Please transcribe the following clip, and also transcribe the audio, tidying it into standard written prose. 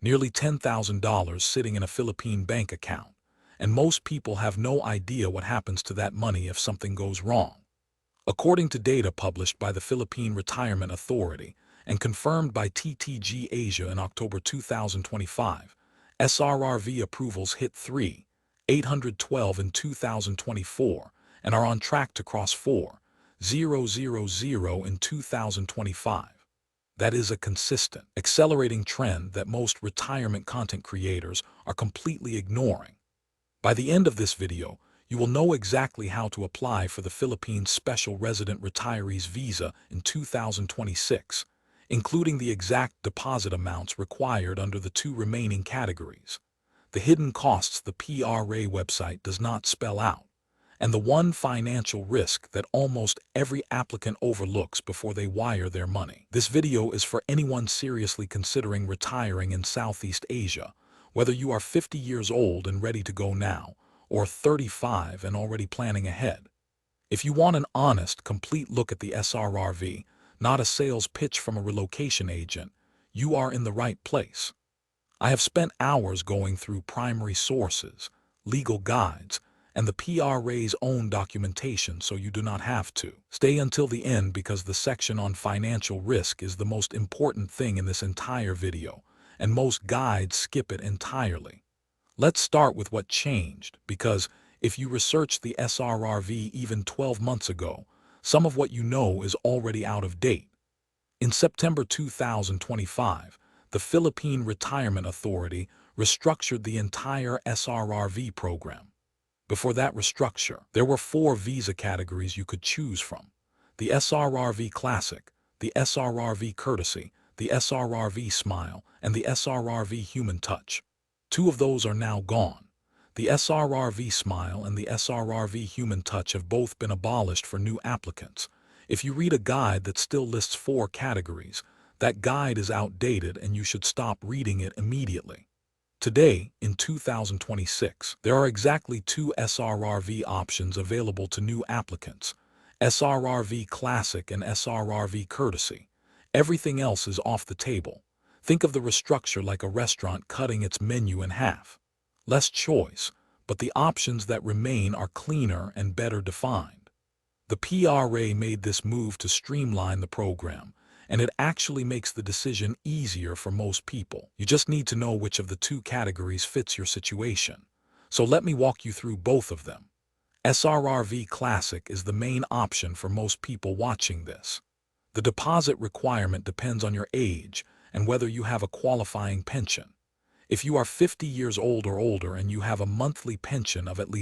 nearly $10,000 sitting in a Philippine bank account, and most people have no idea what happens to that money if something goes wrong. According to data published by the Philippine Retirement Authority and confirmed by TTG Asia in October 2025, SRRV approvals hit 3,812 in 2024 and are on track to cross 4,000 in 2025. That is a consistent, accelerating trend that most retirement content creators are completely ignoring. By the end of this video, you will know exactly how to apply for the Philippines Special Resident Retirees Visa in 2026, including the exact deposit amounts required under the two remaining categories, the hidden costs the PRA website does not spell out, and the one financial risk that almost every applicant overlooks before they wire their money. This video is for anyone seriously considering retiring in Southeast Asia, whether you are 50 years old and ready to go now, or 35 and already planning ahead. If you want an honest, complete look at the SRRV, not a sales pitch from a relocation agent, you are in the right place. I have spent hours going through primary sources, legal guides, and the PRA's own documentation, so you do not have to. Stay until the end because the section on financial risk is the most important thing in this entire video, and most guides skip it entirely. Let's start with what changed, because if you researched the SRRV even 12 months ago, some of what you know is already out of date. In September 2025, the Philippine Retirement Authority restructured the entire SRRV program. Before that restructure, there were 4 visa categories you could choose from: the SRRV Classic, the SRRV Courtesy, the SRRV Smile, and the SRRV Human Touch. 2 of those are now gone. The SRRV Smile and the SRRV Human Touch have both been abolished for new applicants. If you read a guide that still lists 4 categories, that guide is outdated and you should stop reading it immediately. Today, in 2026, there are exactly 2 SRRV options available to new applicants: SRRV Classic and SRRV Courtesy. Everything else is off the table. Think of the restructure like a restaurant cutting its menu in half. Less choice, but the options that remain are cleaner and better defined. The PRA made this move to streamline the program, and it actually makes the decision easier for most people. You just need to know which of the 2 categories fits your situation. So let me walk you through both of them. SRRV Classic is the main option for most people watching this. The deposit requirement depends on your age and whether you have a qualifying pension. If you are 50 years old or older and you have a monthly pension of at least